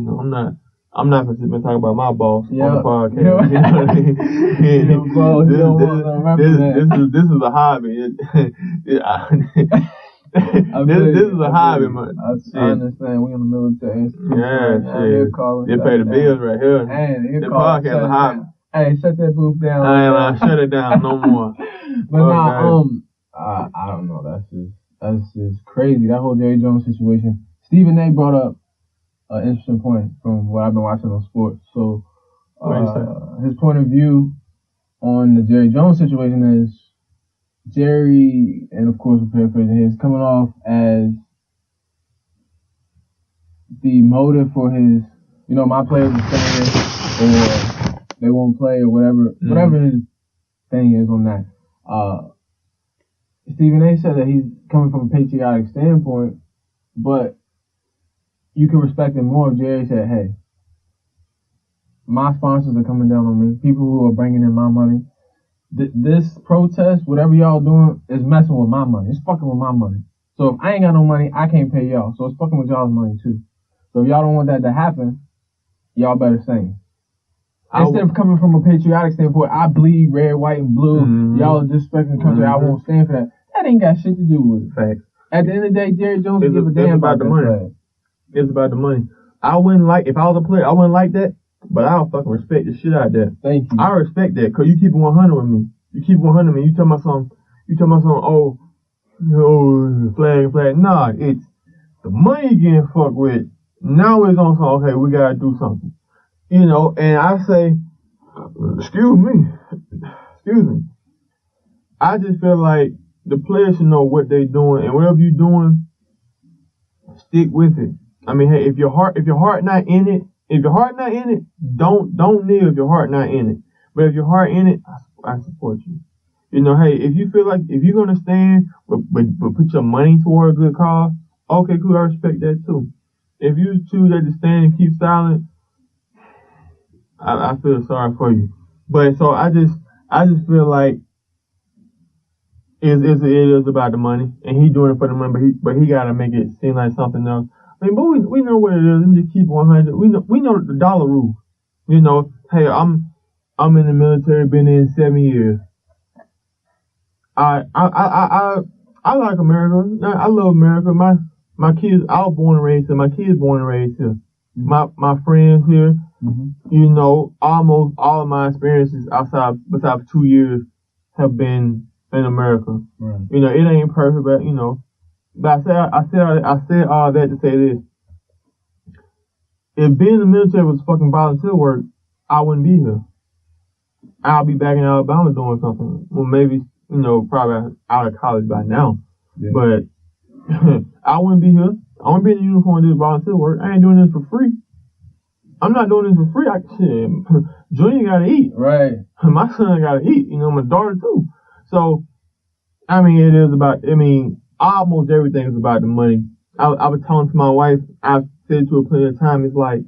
I'm not gonna sit and talk about my boss on the podcast. Yep. You know what I mean? This is a hobby. This is a hobby, man. I understand. We in the military. Yeah, shit. They pay the bills right here. Hey, the podcast is a hobby. Hey, shut that booth down. I ain't shut it down no more. But I don't know. That's just crazy. That whole Jerry Jones situation. Stephen A. brought up an interesting point from what I've been watching on sports. So, his point of view on the Jerry Jones situation is Jerry, and of course, we're paraphrasing here, is coming off as the motive for his, my players are staying or they won't play or whatever his thing is on that. Stephen A. said that he's coming from a patriotic standpoint, but you can respect him more if Jerry said, hey, my sponsors are coming down on me, people who are bringing in my money. This protest, whatever y'all doing, is messing with my money. It's fucking with my money. So if I ain't got no money, I can't pay y'all. So it's fucking with y'all's money too. So if y'all don't want that to happen, y'all better sing. Instead of coming from a patriotic standpoint, I bleed red, white, and blue. Mm-hmm. Y'all are disrespecting the country. I won't stand for that. That ain't got shit to do with it. Facts. At the end of the day, Jerry Jones will give a damn about the money. Flag. It's about the money. I wouldn't like, if I was a player, I wouldn't like that. But I don't fucking respect the shit out of that. Thank you. I respect that, cause you keep it 100 with me. You keep it 100 with me. You talking about something, flag. Nah, it's the money getting fucked with. Now it's on something, okay, we gotta do something. And I say, excuse me. I just feel like the players should know what they doing, and whatever you doing, stick with it. I mean, hey, if your heart not in it, don't kneel if your heart not in it. But if your heart in it, I support you. Hey, if you feel like, if you're gonna stand, but put your money toward a good cause, okay, cool, I respect that too. If you choose to stand and keep silent, I feel sorry for you. But so I just feel like it is about the money, and he doing it for the money, but he gotta make it seem like something else. I mean, but we know what it is. Let me just keep 100. We know the dollar rule. Hey, I'm in the military, been in 7 years. I like America. I love America. My kids, I was born and raised here. My kids born and raised here. Mm-hmm. My friends here. Mm-hmm. Almost all of my experiences besides 2 years have been in America. Right. It ain't perfect, but But I said all that to say this. If being in the military was fucking volunteer work, I wouldn't be here. I'll be back in Alabama doing something. Well, maybe, probably out of college by now. Yeah. But I wouldn't be here. I wouldn't be in the uniform doing volunteer work. I ain't doing this for free. I'm not doing this for free. Junior gotta eat. Right. My son gotta eat. My daughter too. So, it is about, almost everything is about the money. I was talking to my wife, I've said to her plenty of time, it's like,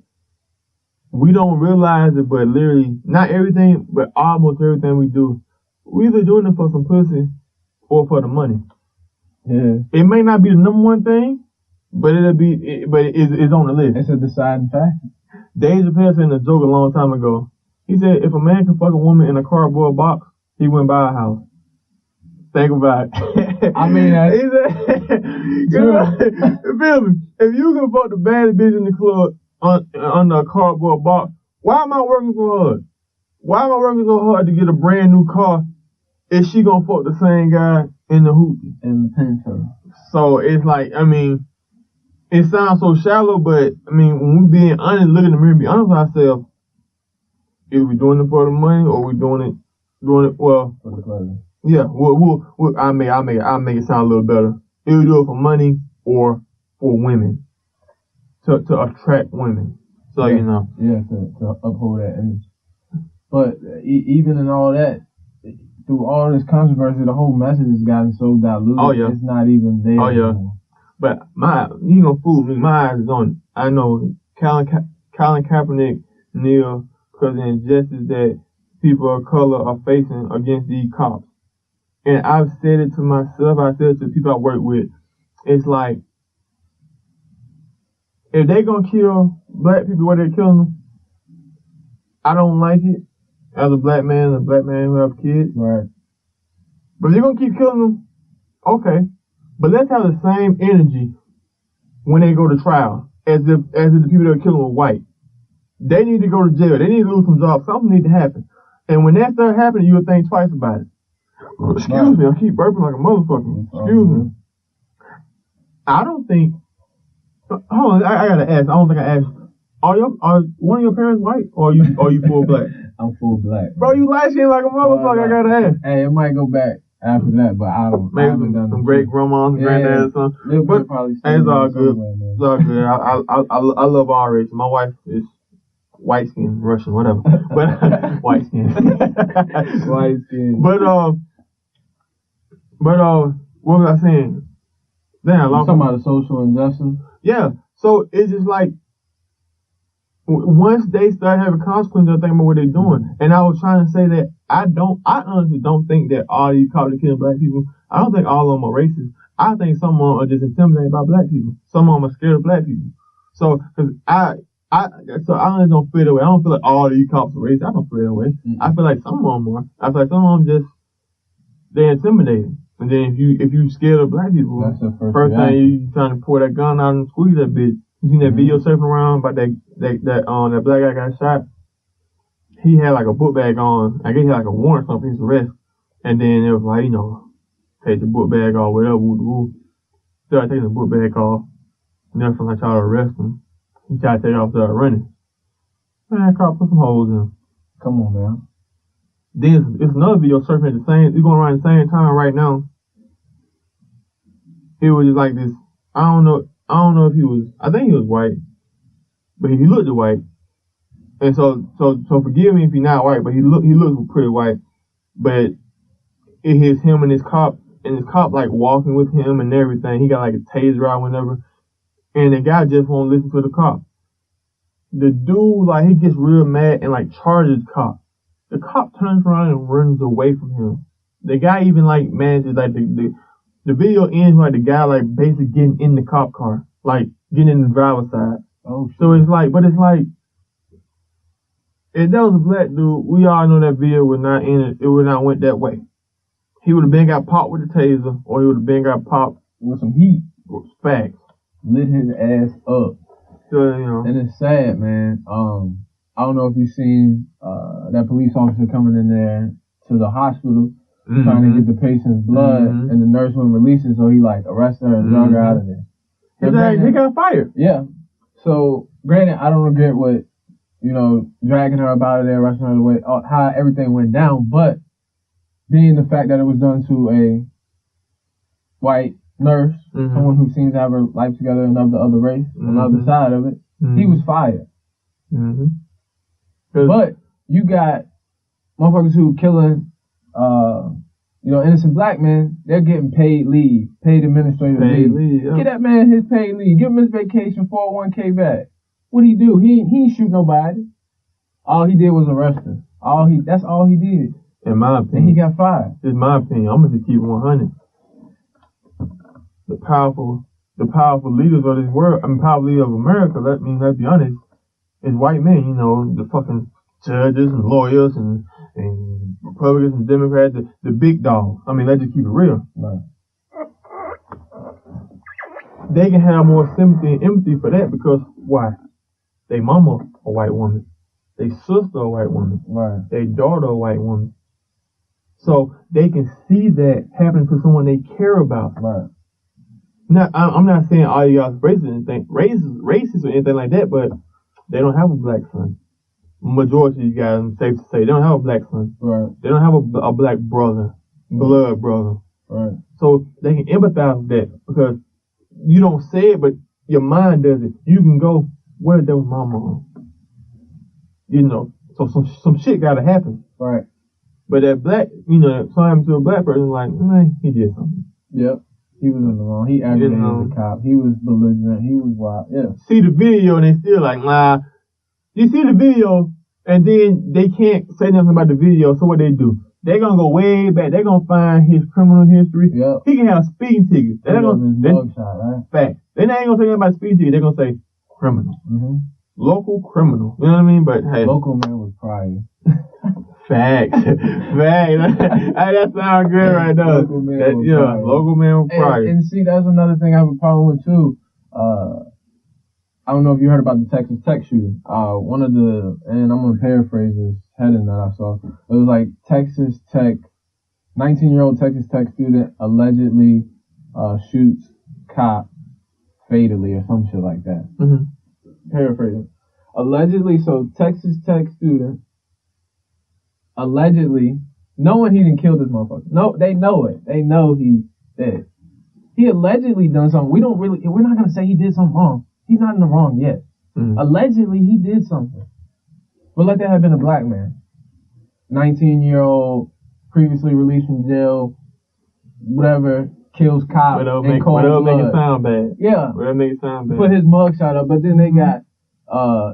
we don't realize it, but literally, not everything, but almost everything we do, we either doing it for some pussy, or for the money. Yeah. It may not be the number one thing, but it's on the list. It's a deciding factor. Dave Chappelle said in a joke a long time ago. He said, if a man can fuck a woman in a cardboard box, he wouldn't buy a house. Think about it. I mean, he said, you feel me? If you can fuck the baddest bitch in the club under a cardboard box, why am I working so hard? Why am I working so hard to get a brand new car if she gonna fuck the same guy in the hoopty? In the Pinto. So it's like, I mean, it sounds so shallow, but I mean, when we being honest, look in the mirror and be honest with ourselves, is we doing it for the money or we doing it well for the pleasure? Yeah, I'll make it sound a little better. If we do it for money or for women, to attract women. So yeah. you know. Yeah, to uphold that image. But even in all that, through all this controversy, the whole message has gotten so diluted. Oh yeah. It's not even there. Oh yeah. Anymore. But you gonna fool me. My eyes is on it. I know Colin Kaepernick, Neil, because the injustice that people of color are facing against these cops. And I've said it to myself, I said it to people I work with. It's like, if they gonna kill black people where they're killing them, I don't like it as a black man who have kids. Right. But if they're gonna keep killing them, okay. But let's have the same energy when they go to trial as if the people that are killing were white. They need to go to jail. They need to lose some jobs. Something needs to happen. And when that starts happening, you would think twice about it. Excuse me, I keep burping like a motherfucker. Excuse me. I don't think. Hold on, I gotta ask. I don't think I asked. Are one of your parents white or are you full black? I'm full black. Bro, you light skin like a motherfucker. I gotta ask. Hey, it might go back after that, but I don't. Maybe some great grandmas, granddad, something. But it's all good. It's all good. I love all races. My wife is white skin, Russian, whatever. But white skin. White skin. But what was I saying? Damn, talking about the social injustice. Yeah. So it's just like once they start having consequences, I think about what they're doing. And I was trying to say that I honestly don't think that all these cops are killing black people. I don't think all of them are racist. I think some of them are just intimidated by black people. Some of them are scared of black people. So, cause I honestly don't feel that way. I don't feel like all these cops are racist. I don't feel that way. Mm-hmm. I feel like some of them are. I feel like some of them they're intimidated. And then if you scared of black people, that's the first thing you trying to pour that gun out and squeeze that bitch. You seen that video surfing around about that black guy got shot? He had like a book bag on. I guess he had like a warrant or something, his arrest. And then it was like, take the book bag off, whatever. Started taking the book bag off. Never from like try to arrest him. He tried to take it off, started running. Man, cop put some holes in him. Come on, man. Then it's another video surfing at it's going around the same time right now. It was just like this. I don't know if I think he was white, but he looked white. And so forgive me if he's not white, but he looks pretty white. But it hits him and his cop like walking with him and everything. He got like a taser out whenever. And the guy just won't listen to the cop. The dude, like, he gets real mad and like charges cop. The cop turns around and runs away from him. The guy even like manages like the video ends like the guy like basically getting in the cop car, like getting in the driver's side. Oh, shit. So it's like if that was a black dude, we all know that video would not end it. It would not went that way. He would have been got popped with the taser, or he would have been got popped with some heat. With facts. Lit his ass up. So, and it's sad, man. I don't know if you've seen that police officer coming in there to the hospital trying to get the patient's blood, and the nurse wouldn't release it, so he like arrested her and drug her out of there. He got fired. Yeah. So granted, I don't regret what dragging her up out of there, arresting her the way how everything went down, but being the fact that it was done to a white nurse, someone who seems to have her life together and of the other race, on the other side of it, he was fired. But you got motherfuckers who killing, innocent black men. They're getting paid leave, paid administrative leave. Yeah. Get that man his paid leave. Give him his vacation 401k back. What'd he do? He ain't shoot nobody. All he did was arrest her. That's all he did. In my and opinion. he got fired. This is my opinion. I'm gonna just keep it 100. The powerful leaders of this world, powerful leaders of America, let's be honest, is white men, you know, the fucking judges and lawyers and Republicans and Democrats, the big dogs. I mean, let's just keep it real. Right. They can have more sympathy and empathy for that because why? They mama a white woman. They sister a white woman. Right. They daughter a white woman. So they can see that happening to someone they care about. Right. Now, I'm not saying all y'all racist or anything like that, but they don't have a black son. Majority of you guys, I'm safe to say, they don't have a black son. Right. They don't have a black brother, blood brother. Right. So they can empathize with that because you don't say it, but your mind does it. You can go, where that was my mom? You know, so some shit gotta happen. Right. But that black, you know, sometimes to a black person, like, man, he did something. Yep. He was in the wrong. He aggravated the cop. He was belligerent. He was wild. Yeah. See the video and they still like, nah. You see the video and then they can't say nothing about the video. So what they do? They're gonna go way back. They're gonna find his criminal history. Yep. He can have speeding tickets. They're not gonna mugshot, right? Fact. They're not even gonna say anything about speeding tickets. They're gonna say criminal. Mm-hmm. Local criminal. You know what I mean? But hey. Local man was prior. Fact. Hey, that sounds good right there. Local man was prior. And see, that's another thing I have a problem with too. I don't know if you heard about the Texas Tech shooting. One of the, and I'm gonna paraphrase this heading that I saw. It was like Texas Tech, 19-year-old Texas Tech student allegedly shoots cop fatally or some shit like that. Mm-hmm. Paraphrasing. Allegedly, so Texas Tech student allegedly, knowing he didn't kill this motherfucker. No, they know it. They know he's dead. He allegedly done something. We're not gonna say he did something wrong. He's not in the wrong yet. Mm-hmm. Allegedly, he did something. But let that have been a black man. 19-year-old, previously released from jail, whatever, kills cop in cold blood. Make it sound bad. Yeah. Whatever make it sound bad. Put his mugshot up, but then they got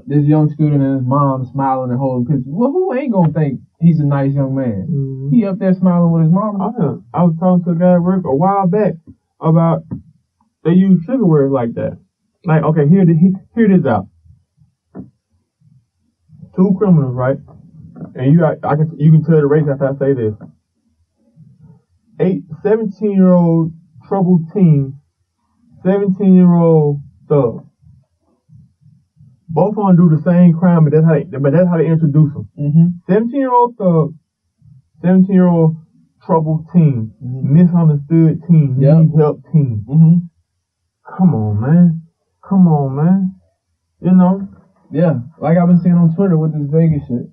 this young student and his mom smiling and holding pictures. Well, who ain't gonna think he's a nice young man? Mm-hmm. He up there smiling with his mom. I was talking to a guy at work a while back about they use trigger words like that. Like, okay, here it is out. Two criminals, right? And you can tell the race after I say this. 17-year-old troubled teen, 17-year-old thug. Both of them do the same crime, but that's how they introduce them. Mm-hmm. 17-year-old thug, 17-year-old troubled teen, mm-hmm. misunderstood teen, need help teen. Mm-hmm. Come on, man. You know? Yeah, like I've been seeing on Twitter with this Vegas shit.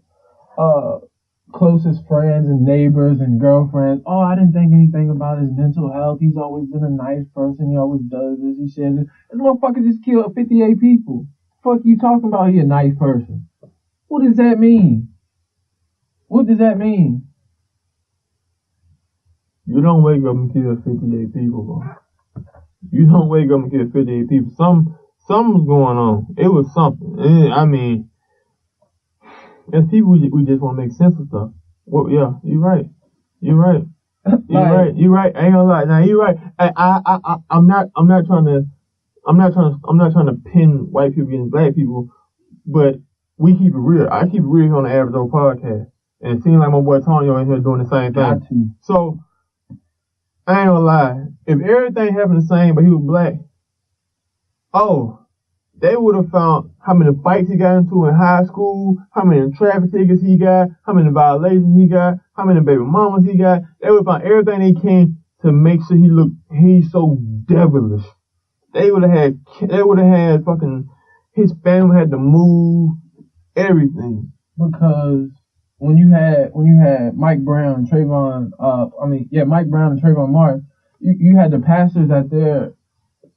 Closest friends and neighbors and girlfriends. Oh, I didn't think anything about his mental health. He's always been a nice person. He always does this. He shares this. This motherfucker just killed 58 people. Fuck you talking about he a nice person. What does that mean? What does that mean? You don't wake up and kill 58 people, bro. You don't wake up and kill 58 people. Something's going on. It was something. I mean, as people, we just want to make sense of stuff. Well, yeah, you're right. You're right. I ain't gonna lie. Now you're right. I'm not trying to pin white people against black people, but we keep it real. I keep it real on the Average Old podcast, and it seems like my boy Tony in here doing the same thing. So I ain't gonna lie. If everything happened the same, but he was black, they would have found how many fights he got into in high school, how many traffic tickets he got, how many violations he got, how many baby mamas he got. They would have found everything they can to make sure he's so devilish. They would have had fucking, his family had to move, everything. Because when you had Mike Brown and Trayvon, Mike Brown and Trayvon Martin, you had the pastors on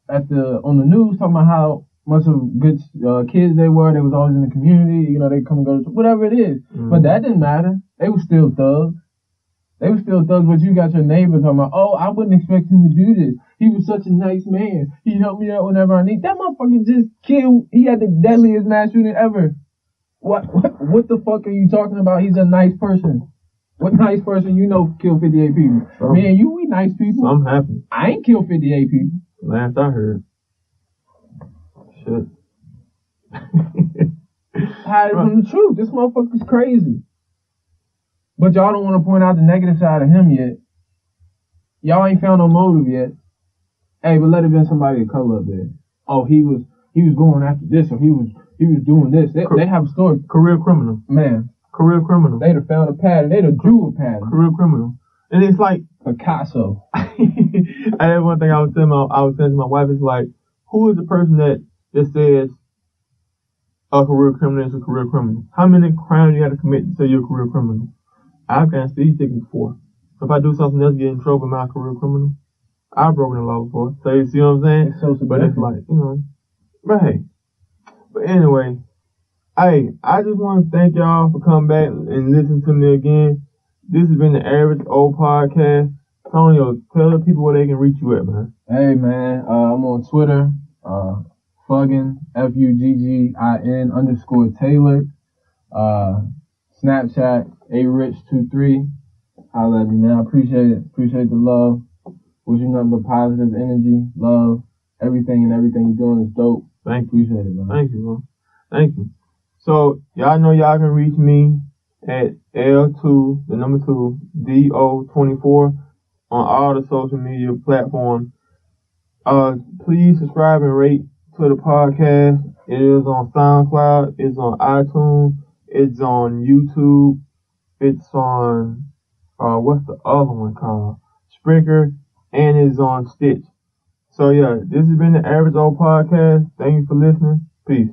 the news talking about how much of good kids they were. They was always in the community. You know, they come and go to whatever it is. Mm-hmm. But that didn't matter. They were still thugs. But you got your neighbor talking about, I wouldn't expect him to do this. He was such a nice man. He helped me out whenever I need. That motherfucker just killed. He had the deadliest mass shooting ever. What the fuck are you talking about? He's a nice person. What nice person you know killed 58 people? Me and you, we nice people. I'm happy. I ain't killed 58 people. Last I heard. Shit. Hide from the truth. This motherfucker's crazy. But y'all don't want to point out the negative side of him yet. Y'all ain't found no motive yet. Hey, but let it been somebody of color up there. Oh, he was going after this, or he was doing this. They have a story. Career criminal. Man. Career criminal. They'd have found a pattern. They'd have drew a pattern. Career criminal. And it's like Picasso. And one thing I was saying to my wife is like, who is the person that says a career criminal is a career criminal? How many crimes you got to commit to say you're a career criminal? I've got speed tickets before. So if I do something else, get in trouble, am I a career criminal? I've broken the law before. So you see what I'm saying? It's so but it's like, but hey. But anyway, hey, I just want to thank y'all for coming back and listening to me again. This has been the Average Old Podcast. Tonyo, tell the people where they can reach you at, man. Hey, man, I'm on Twitter, Fuggin, FUGGIN_Taylor, Snapchat, ARich23. Holla at me, man. I appreciate it. Appreciate the love. Wishing nothing but positive energy, love, everything you're doing is dope. Thank you. Appreciate it, man. Thank you, man. Thank you. So, y'all know y'all can reach me at L2, the number 2, DO24 on all the social media platforms. Please subscribe and rate to the podcast. It is on SoundCloud. It's on iTunes. It's on YouTube. It's on, what's the other one called? Spreaker. And it's on Stitch. So yeah, this has been the Average Old Podcast. Thank you for listening. Peace.